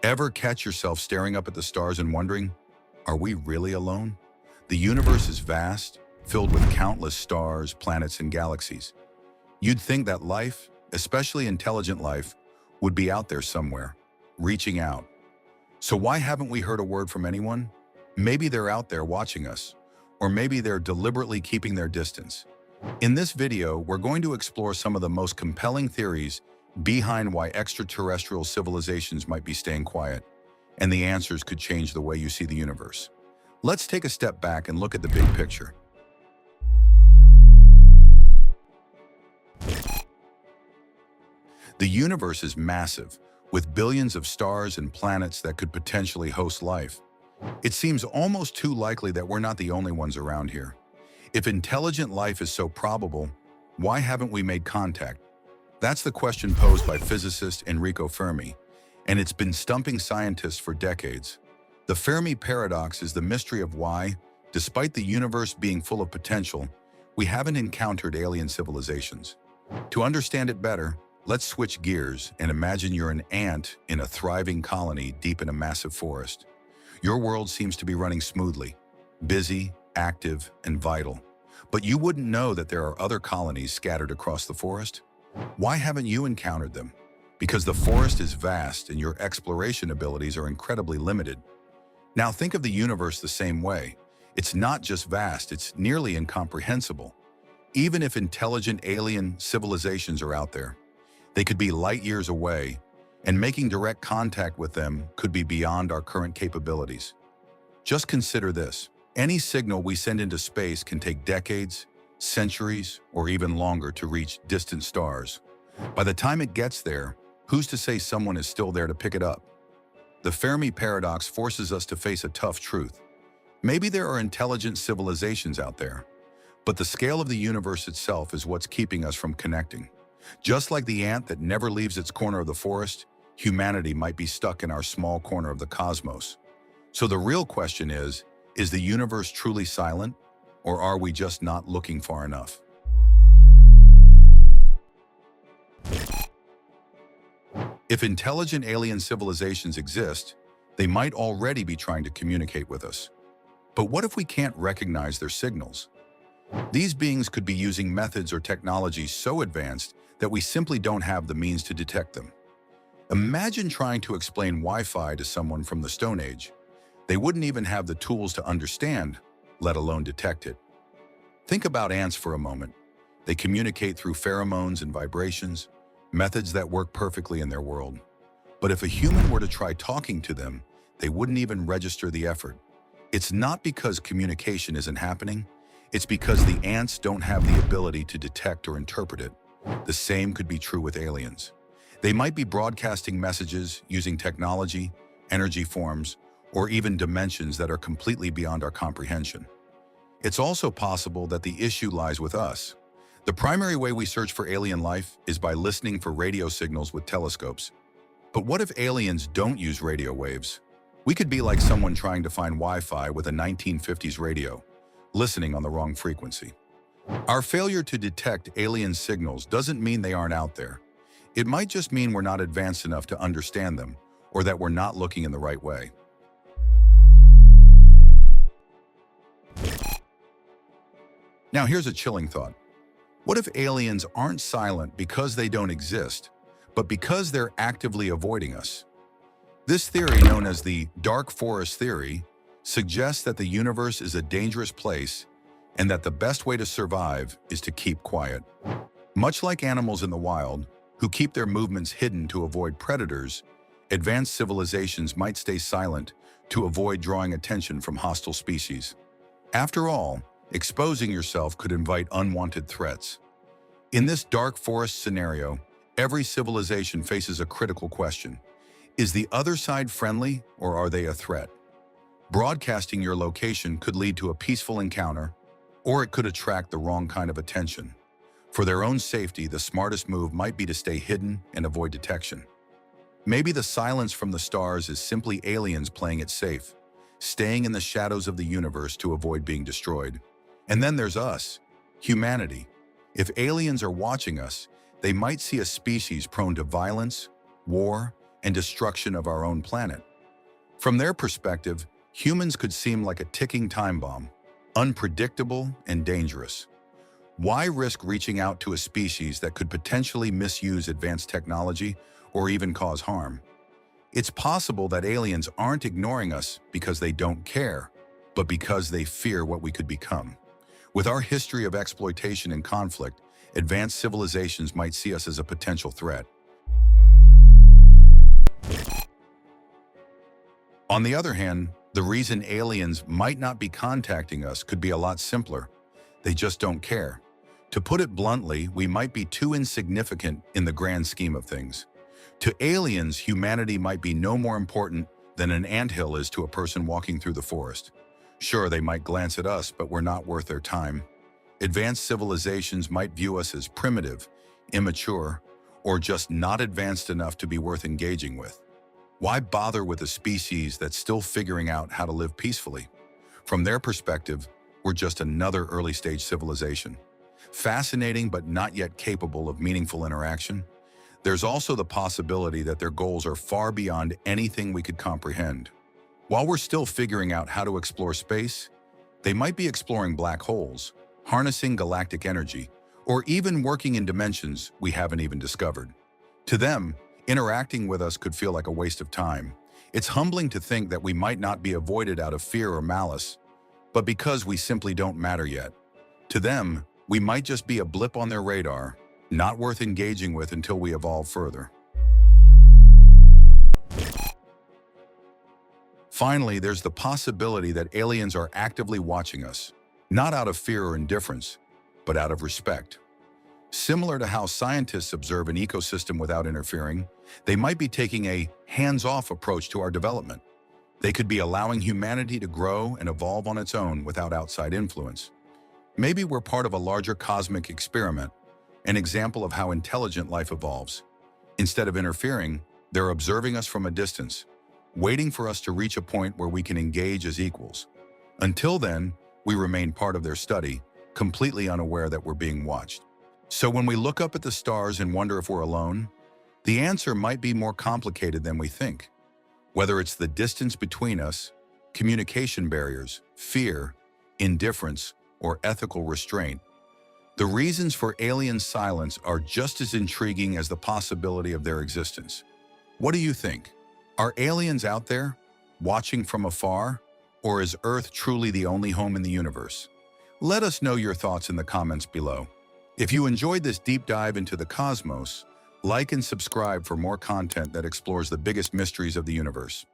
Ever catch yourself staring up at the stars and wondering, are we really alone? The universe is vast, filled with countless stars, planets, and galaxies. You'd think that life, especially intelligent life, would be out there somewhere, reaching out. So why haven't we heard a word from anyone? Maybe they're out there watching us, or maybe they're deliberately keeping their distance. In this video, we're going to explore some of the most compelling theories behind why extraterrestrial civilizations might be staying quiet, and the answers could change the way you see the universe. Let's take a step back and look at the big picture. The universe is massive, with billions of stars and planets that could potentially host life. It seems almost too likely that we're not the only ones around here. If intelligent life is so probable, why haven't we made contact? That's the question posed by physicist Enrico Fermi, and it's been stumping scientists for decades. The Fermi paradox is the mystery of why, despite the universe being full of potential, we haven't encountered alien civilizations. To understand it better, let's switch gears and imagine you're an ant in a thriving colony deep in a massive forest. Your world seems to be running smoothly, busy, active, and vital. But you wouldn't know that there are other colonies scattered across the forest. Why haven't you encountered them? Because the forest is vast and your exploration abilities are incredibly limited. Now think of the universe the same way. It's not just vast, it's nearly incomprehensible. Even if intelligent alien civilizations are out there, they could be light years away, and making direct contact with them could be beyond our current capabilities. Just consider this. Any signal we send into space can take decades, centuries, or even longer to reach distant stars. By the time it gets there, who's to say someone is still there to pick it up? The Fermi paradox forces us to face a tough truth. Maybe there are intelligent civilizations out there, but the scale of the universe itself is what's keeping us from connecting. Just like the ant that never leaves its corner of the forest, humanity might be stuck in our small corner of the cosmos. So the real question is the universe truly silent, or are we just not looking far enough? If intelligent alien civilizations exist, they might already be trying to communicate with us. But what if we can't recognize their signals? These beings could be using methods or technologies so advanced that we simply don't have the means to detect them. Imagine trying to explain Wi-Fi to someone from the Stone Age. They wouldn't even have the tools to understand, let alone detect it. Think about ants for a moment. They communicate through pheromones and vibrations, methods that work perfectly in their world. But if a human were to try talking to them, they wouldn't even register the effort. It's not because communication isn't happening, it's because the ants don't have the ability to detect or interpret it. The same could be true with aliens. They might be broadcasting messages using technology, energy forms, or even dimensions that are completely beyond our comprehension. It's also possible that the issue lies with us. The primary way we search for alien life is by listening for radio signals with telescopes. But what if aliens don't use radio waves? We could be like someone trying to find Wi-Fi with a 1950s radio, listening on the wrong frequency. Our failure to detect alien signals doesn't mean they aren't out there. It might just mean we're not advanced enough to understand them, or that we're not looking in the right way. Now here's a chilling thought. What if aliens aren't silent because they don't exist, but because they're actively avoiding us? This theory, known as the dark forest theory, suggests that the universe is a dangerous place and that the best way to survive is to keep quiet. Much like animals in the wild, who keep their movements hidden to avoid predators, advanced civilizations might stay silent to avoid drawing attention from hostile species. After all, exposing yourself could invite unwanted threats. In this dark forest scenario, every civilization faces a critical question. Is the other side friendly, or are they a threat? Broadcasting your location could lead to a peaceful encounter, or it could attract the wrong kind of attention. For their own safety, the smartest move might be to stay hidden and avoid detection. Maybe the silence from the stars is simply aliens playing it safe, staying in the shadows of the universe to avoid being destroyed. And then there's us, humanity. If aliens are watching us, they might see a species prone to violence, war, and destruction of our own planet. From their perspective, humans could seem like a ticking time bomb, unpredictable and dangerous. Why risk reaching out to a species that could potentially misuse advanced technology or even cause harm? It's possible that aliens aren't ignoring us because they don't care, but because they fear what we could become. With our history of exploitation and conflict, advanced civilizations might see us as a potential threat. On the other hand, the reason aliens might not be contacting us could be a lot simpler. They just don't care. To put it bluntly, we might be too insignificant in the grand scheme of things. To aliens, humanity might be no more important than an anthill is to a person walking through the forest. Sure, they might glance at us, but we're not worth their time. Advanced civilizations might view us as primitive, immature, or just not advanced enough to be worth engaging with. Why bother with a species that's still figuring out how to live peacefully? From their perspective, we're just another early-stage civilization. Fascinating but not yet capable of meaningful interaction. There's also the possibility that their goals are far beyond anything we could comprehend. While we're still figuring out how to explore space, they might be exploring black holes, harnessing galactic energy, or even working in dimensions we haven't even discovered. To them, interacting with us could feel like a waste of time. It's humbling to think that we might not be avoided out of fear or malice, but because we simply don't matter yet. To them, we might just be a blip on their radar, not worth engaging with until we evolve further. Finally, there's the possibility that aliens are actively watching us, not out of fear or indifference, but out of respect. Similar to how scientists observe an ecosystem without interfering, they might be taking a hands-off approach to our development. They could be allowing humanity to grow and evolve on its own without outside influence. Maybe we're part of a larger cosmic experiment, an example of how intelligent life evolves. Instead of interfering, they're observing us from a distance, waiting for us to reach a point where we can engage as equals. Until then, we remain part of their study, completely unaware that we're being watched. So when we look up at the stars and wonder if we're alone, the answer might be more complicated than we think. Whether it's the distance between us, communication barriers, fear, indifference, or ethical restraint, the reasons for alien silence are just as intriguing as the possibility of their existence. What do you think? Are aliens out there, watching from afar, or is Earth truly the only home in the universe? Let us know your thoughts in the comments below. If you enjoyed this deep dive into the cosmos, like and subscribe for more content that explores the biggest mysteries of the universe.